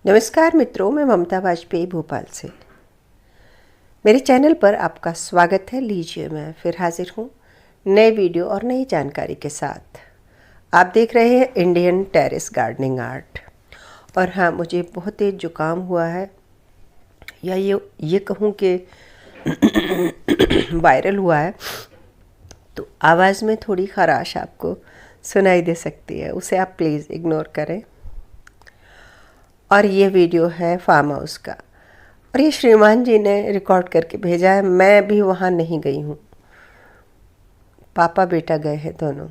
नमस्कार मित्रों, मैं ममता वाजपेयी भोपाल से। मेरे चैनल पर आपका स्वागत है। लीजिए, मैं फिर हाजिर हूँ नए वीडियो और नई जानकारी के साथ। आप देख रहे हैं इंडियन टेरेस गार्डनिंग आर्ट। और हाँ, मुझे बहुत तेज जुकाम हुआ है, या ये कहूँ कि वायरल हुआ है, तो आवाज़ में थोड़ी खराश आपको सुनाई दे सकती है। उसे आप प्लीज़ इग्नोर करें। और ये वीडियो है फार्म हाउस का, और ये श्रीमान जी ने रिकॉर्ड करके भेजा है। मैं भी वहाँ नहीं गई हूँ, पापा बेटा गए हैं दोनों।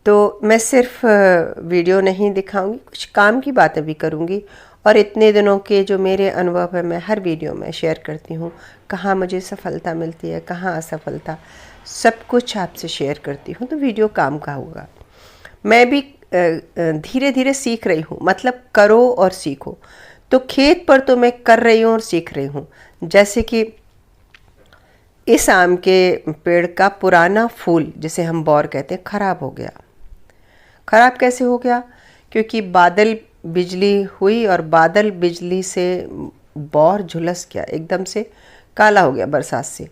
तो मैं सिर्फ वीडियो नहीं दिखाऊंगी, कुछ काम की बातें भी करूँगी। और इतने दिनों के जो मेरे अनुभव है, मैं हर वीडियो में शेयर करती हूँ। कहाँ मुझे सफलता मिलती है, कहाँ असफलता, सब कुछ आपसे शेयर करती हूँ। तो वीडियो काम का होगा। मैं भी धीरे धीरे सीख रही हूँ, मतलब करो और सीखो। तो खेत पर तो मैं कर रही हूँ और सीख रही हूँ। जैसे कि इस आम के पेड़ का पुराना फूल, जिसे हम बौर कहते हैं, खराब हो गया। खराब कैसे हो गया? क्योंकि बादल बिजली हुई और बादल बिजली से बौर झुलस गया, एकदम से काला हो गया बरसात से।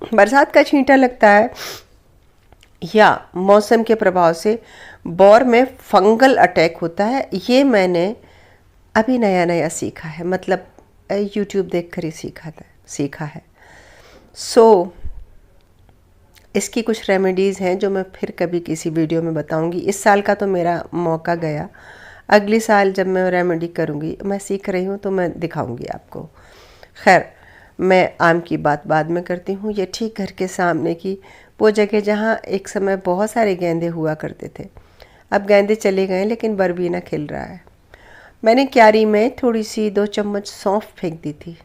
बरसात का छींटा लगता है या मौसम के प्रभाव से बौर में फंगल अटैक होता है। ये मैंने अभी नया नया सीखा है, मतलब यूट्यूब देखकर ही सीखा है। इसकी कुछ रेमेडीज़ हैं जो मैं फिर कभी किसी वीडियो में बताऊंगी। इस साल का तो मेरा मौका गया, अगली साल जब मैं रेमेडी करूंगी, मैं सीख रही हूँ तो मैं दिखाऊंगी आपको। खैर, मैं आम की बात बाद में करती हूँ। ये ठीक घर के सामने की वो जगह जहाँ एक समय बहुत सारे गेंदे हुआ करते थे। अब गेंदे चले गए, लेकिन बरबीना खिल रहा है। मैंने क्यारी में थोड़ी सी 2 चम्मच सौंफ फेंक दी थी,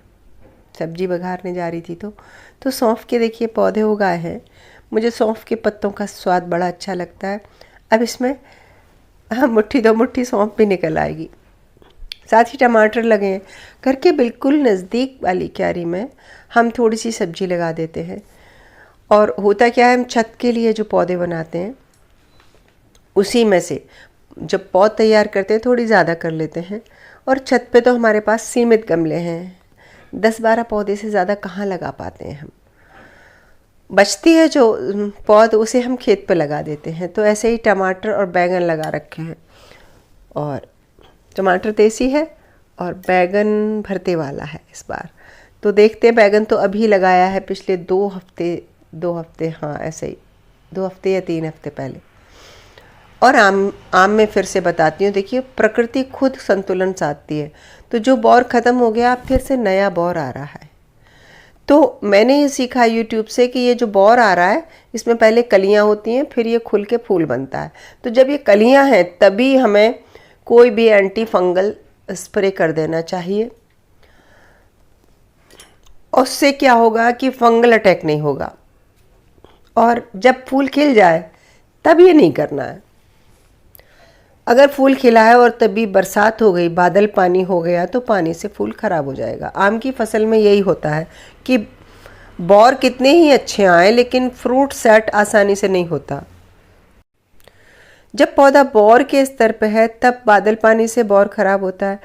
सब्जी बघारने जा रही थी तो सौंफ के देखिए पौधे उगाए हैं। मुझे सौंफ के पत्तों का स्वाद बड़ा अच्छा लगता है। अब इसमें मुट्ठी 2 मुट्ठी सौंफ भी निकल आएगी। साथ ही टमाटर लगे हैं। घर के बिल्कुल नज़दीक वाली क्यारी में हम थोड़ी सी सब्जी लगा देते हैं। और होता क्या है, हम छत के लिए जो पौधे बनाते हैं, उसी में से जब पौध तैयार करते हैं थोड़ी ज़्यादा कर लेते हैं। और छत पे तो हमारे पास सीमित गमले हैं, 10-12 पौधे से ज़्यादा कहाँ लगा पाते हैं हम। बचती है जो पौध, उसे हम खेत पे लगा देते हैं। तो ऐसे ही टमाटर और बैंगन लगा रखे हैं। और टमाटर देसी है और बैंगन भरते वाला है इस बार। तो देखते हैं, बैंगन तो अभी लगाया है, पिछले 2 हफ्ते, हाँ ऐसे ही 2 हफ्ते या 3 हफ्ते पहले। और आम में फिर से बताती हूँ। देखिए, प्रकृति खुद संतुलन साधती है। तो जो बौर ख़त्म हो गया, अब फिर से नया बौर आ रहा है। तो मैंने ये सीखा यूट्यूब से कि ये जो बौर आ रहा है, इसमें पहले कलियाँ होती हैं, फिर ये खुल के फूल बनता है। तो जब ये कलियाँ हैं, तभी हमें कोई भी एंटी फंगल स्प्रे कर देना चाहिए। उससे क्या होगा कि फंगल अटैक नहीं होगा। और जब फूल खिल जाए तब ये नहीं करना है। अगर फूल खिला है और तभी बरसात हो गई, बादल पानी हो गया, तो पानी से फूल खराब हो जाएगा। आम की फसल में यही होता है कि बौर कितने ही अच्छे आए, लेकिन फ्रूट सेट आसानी से नहीं होता। जब पौधा बौर के स्तर पे है, तब बादल पानी से बौर खराब होता है।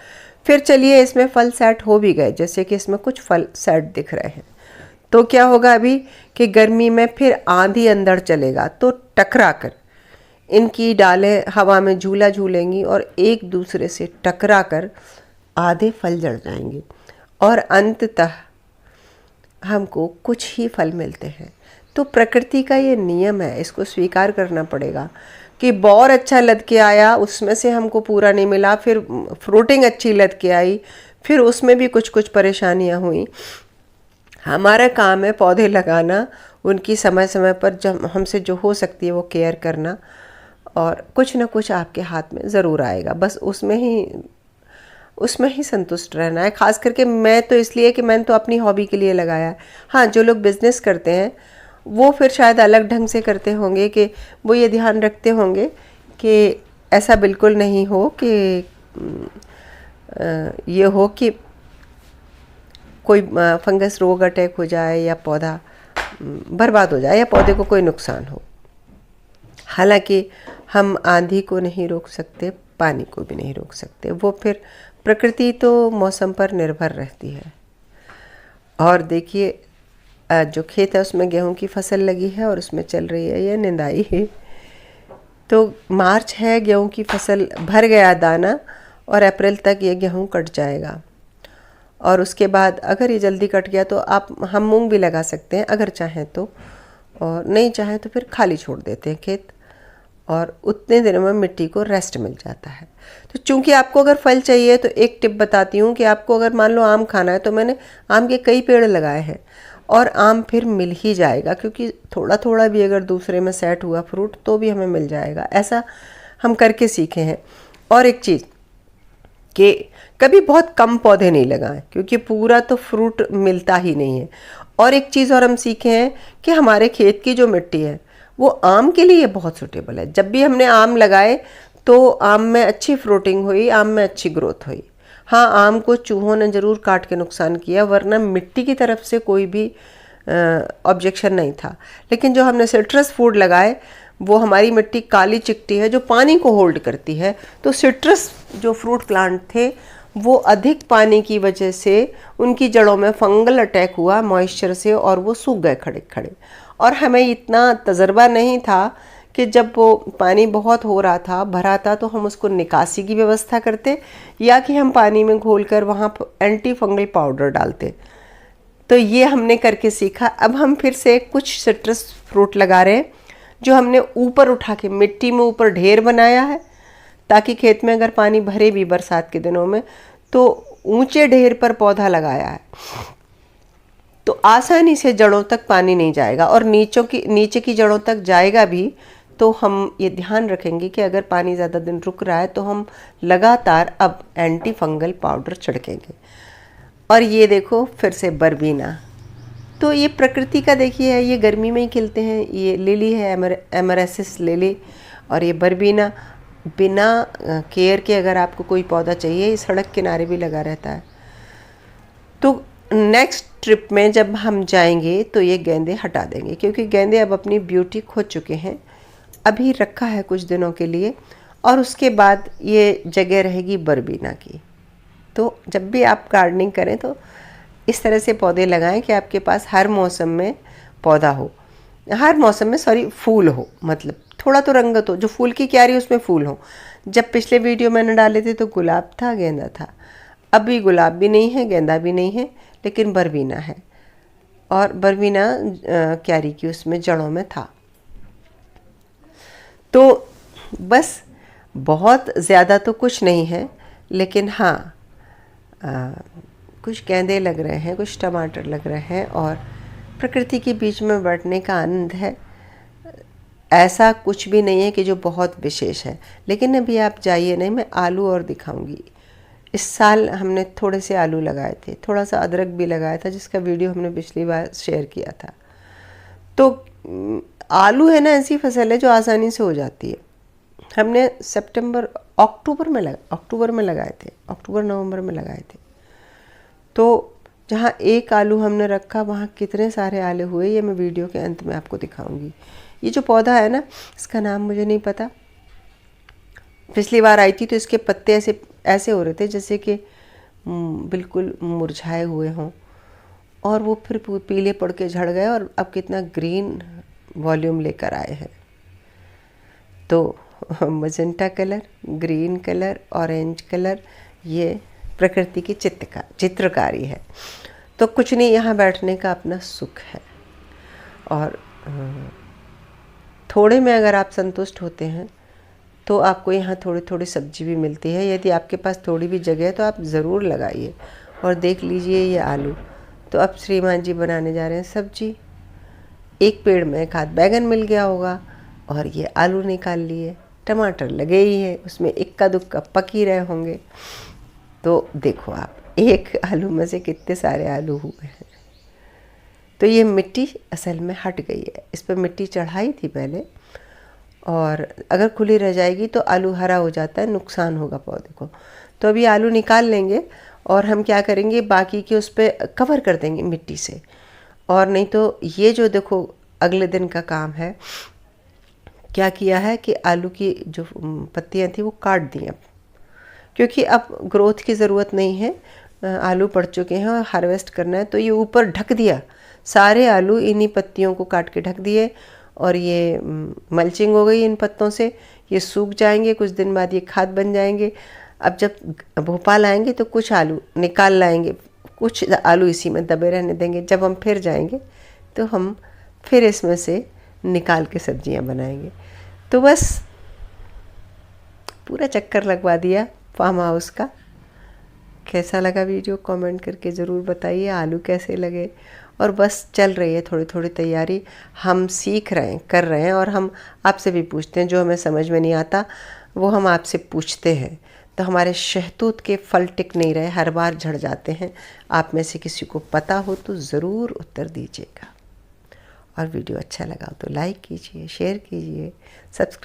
फिर चलिए, इसमें फल सेट हो भी गए, जैसे कि इसमें कुछ फल सेट दिख रहे हैं। तो क्या होगा अभी कि गर्मी में फिर आंधी अंदर चलेगा, तो टकरा कर इनकी डालें हवा में झूला झूलेंगी और एक दूसरे से टकरा कर आधे फल जल जाएंगे। और अंततः हमको कुछ ही फल मिलते हैं। तो प्रकृति का ये नियम है, इसको स्वीकार करना पड़ेगा कि बौर अच्छा लद के आया, उसमें से हमको पूरा नहीं मिला। फिर फ्रूटिंग अच्छी लद के आई, फिर उसमें भी कुछ कुछ परेशानियां हुई। हमारा काम है पौधे लगाना, उनकी समय समय पर जब हमसे जो हो सकती है वो केयर करना, और कुछ ना कुछ आपके हाथ में ज़रूर आएगा। बस उसमें ही संतुष्ट रहना है। ख़ास करके मैं तो इसलिए कि मैंने तो अपनी हॉबी के लिए लगाया है। हाँ, जो लोग बिज़नेस करते हैं वो फिर शायद अलग ढंग से करते होंगे, कि वो ये ध्यान रखते होंगे कि ऐसा बिल्कुल नहीं हो कि ये हो कि कोई फंगस रोग अटैक हो जाए या पौधा बर्बाद हो जाए या पौधे को कोई नुकसान हो। हालांकि हम आंधी को नहीं रोक सकते, पानी को भी नहीं रोक सकते। वो फिर प्रकृति तो मौसम पर निर्भर रहती है। और देखिए जो खेत है उसमें गेहूं की फसल लगी है और उसमें चल रही है ये निंदाई है। तो मार्च है, गेहूं की फसल भर गया दाना और अप्रैल तक ये गेहूं कट जाएगा। और उसके बाद अगर ये जल्दी कट गया तो हम मूंग भी लगा सकते हैं अगर चाहें तो, और नहीं चाहें तो फिर खाली छोड़ देते हैं खेत, और उतने दिनों में मिट्टी को रेस्ट मिल जाता है। तो चूंकि आपको अगर फल चाहिए तो एक टिप बताती हूँ कि आपको अगर मान लो आम खाना है तो मैंने आम के कई पेड़ लगाए हैं और आम फिर मिल ही जाएगा, क्योंकि थोड़ा थोड़ा भी अगर दूसरे में सेट हुआ फ्रूट तो भी हमें मिल जाएगा। ऐसा हम करके सीखे हैं। और एक चीज़ कि कभी बहुत कम पौधे नहीं लगाएं, क्योंकि पूरा तो फ्रूट मिलता ही नहीं है। और एक चीज़ और हम सीखे हैं कि हमारे खेत की जो मिट्टी है वो आम के लिए बहुत सूटेबल है। जब भी हमने आम लगाए तो आम में अच्छी फ्रूटिंग हुई, आम में अच्छी ग्रोथ हुई। हाँ, आम को चूहों ने ज़रूर काट के नुकसान किया, वरना मिट्टी की तरफ से कोई भी ऑब्जेक्शन नहीं था। लेकिन जो हमने सिट्रस फूड लगाए वो हमारी मिट्टी काली चिकटी है जो पानी को होल्ड करती है। तो सिट्रस जो फ्रूट प्लांट थे वो अधिक पानी की वजह से उनकी जड़ों में फंगल अटैक हुआ मॉइस्चर से, और वो सूख गए खड़े खड़े। और हमें इतना तजर्बा नहीं था कि जब वो पानी बहुत हो रहा था, भरा था, तो हम उसको निकासी की व्यवस्था करते या कि हम पानी में घोलकर वहाँ एंटी फंगल पाउडर डालते। तो ये हमने करके सीखा। अब हम फिर से कुछ सिट्रस फ्रूट लगा रहे हैं जो हमने ऊपर उठा के मिट्टी में ऊपर ढेर बनाया है, ताकि खेत में अगर पानी भरे भी बरसात के दिनों में तो ऊंचे ढेर पर पौधा लगाया है, तो आसानी से जड़ों तक पानी नहीं जाएगा। और नीचे की जड़ों तक जाएगा भी तो हम ये ध्यान रखेंगे कि अगर पानी ज़्यादा दिन रुक रहा है तो हम लगातार अब एंटी फंगल पाउडर छिड़केंगे। और ये देखो फिर से बरबीना, तो ये प्रकृति का देखिए, ये गर्मी में ही खिलते हैं। ये लिली है, एमरेसिस लिली, और ये बरबीना बिना केयर के अगर आपको कोई पौधा चाहिए, ये सड़क किनारे भी लगा रहता है। तो नेक्स्ट ट्रिप में जब हम जाएंगे तो ये गेंदे हटा देंगे, क्योंकि गेंदे अब अपनी ब्यूटी खो चुके हैं। अभी रखा है कुछ दिनों के लिए, और उसके बाद ये जगह रहेगी बरबीना की। तो जब भी आप गार्डनिंग करें तो इस तरह से पौधे लगाएं कि आपके पास हर मौसम में पौधा हो, हर मौसम में फूल हो, मतलब थोड़ा तो रंगत हो, जो फूल की क्यारी उसमें फूल हो। जब पिछले वीडियो मैंने डाले थे तो गुलाब था, गेंदा था। अभी गुलाब भी नहीं है, गेंदा भी नहीं है, लेकिन बरबीना है, और बरबीना क्यारी की उसमें जड़ों में था। तो बस बहुत ज़्यादा तो कुछ नहीं है, लेकिन हाँ कुछ गेंदे लग रहे हैं, कुछ टमाटर लग रहे हैं, और प्रकृति के बीच में बैठने का आनंद है। ऐसा कुछ भी नहीं है कि जो बहुत विशेष है। लेकिन अभी आप जाइए नहीं, मैं आलू और दिखाऊंगी। इस साल हमने थोड़े से आलू लगाए थे, थोड़ा सा अदरक भी लगाया था, जिसका वीडियो हमने पिछली बार शेयर किया था। तो आलू है ना, ऐसी फसल है जो आसानी से हो जाती है। हमने अक्टूबर में लगाए थे, अक्टूबर नवंबर में लगाए थे। तो जहाँ एक आलू हमने रखा वहाँ कितने सारे आलू हुए, ये मैं वीडियो के अंत में आपको दिखाऊंगी। ये जो पौधा है ना, इसका नाम मुझे नहीं पता। पिछली बार आई थी तो इसके पत्ते ऐसे हो रहे थे जैसे कि बिल्कुल मुरझाए हुए हों, और वो फिर पीले पड़ के झड़ गए, और अब कितना ग्रीन वॉल्यूम लेकर आए हैं। तो magenta colour, green colour, orange colour, ये प्रकृति की चित्रकारी है। तो कुछ नहीं, यहाँ बैठने का अपना सुख है। और थोड़े में अगर आप संतुष्ट होते हैं तो आपको यहाँ थोड़ी थोड़ी सब्जी भी मिलती है। यदि आपके पास थोड़ी भी जगह है तो आप ज़रूर लगाइए। और देख लीजिए ये आलू, तो अब श्रीमान जी बनाने जा रहे हैं सब्जी। एक पेड़ में एक हाथ बैगन मिल गया होगा, और ये आलू निकाल लिए। टमाटर लगे ही है, उसमें इक्का दुक्का पक ही रहे होंगे। तो देखो आप, एक आलू में से कितने सारे आलू हुए हैं। तो ये मिट्टी असल में हट गई है, इस पर मिट्टी चढ़ाई थी पहले, और अगर खुली रह जाएगी तो आलू हरा हो जाता है, नुकसान होगा पौधे को। तो अभी आलू निकाल लेंगे, और हम क्या करेंगे, बाकी के उस पर कवर कर देंगे मिट्टी से। और नहीं तो ये जो देखो अगले दिन का काम है क्या किया है कि आलू की जो पत्तियां थी वो काट दी अब, क्योंकि अब ग्रोथ की ज़रूरत नहीं है, आलू पड़ चुके हैं और हार्वेस्ट करना है। तो ये ऊपर ढक दिया, सारे आलू इन्हीं पत्तियों को काट के ढक दिए और ये मल्चिंग हो गई इन पत्तों से। ये सूख जाएंगे, कुछ दिन बाद ये खाद बन जाएंगे। अब जब भोपाल आएंगे तो कुछ आलू निकाल लाएंगे, कुछ आलू इसी में दबे रहने देंगे। जब हम फिर जाएंगे तो हम फिर इसमें से निकाल के सब्जियां बनाएंगे। तो बस पूरा चक्कर लगवा दिया फार्म हाउस का। कैसा लगा वीडियो कमेंट करके ज़रूर बताइए, आलू कैसे लगे। और बस चल रही है थोड़ी थोड़ी तैयारी, हम सीख रहे हैं, कर रहे हैं, और हम आपसे भी पूछते हैं। जो हमें समझ में नहीं आता वो हम आपसे पूछते हैं। तो हमारे शहतूत के फल टिक नहीं रहे, हर बार झड़ जाते हैं। आप में से किसी को पता हो तो ज़रूर उत्तर दीजिएगा। और वीडियो अच्छा लगा तो लाइक कीजिए, शेयर कीजिए, सब्सक्राइब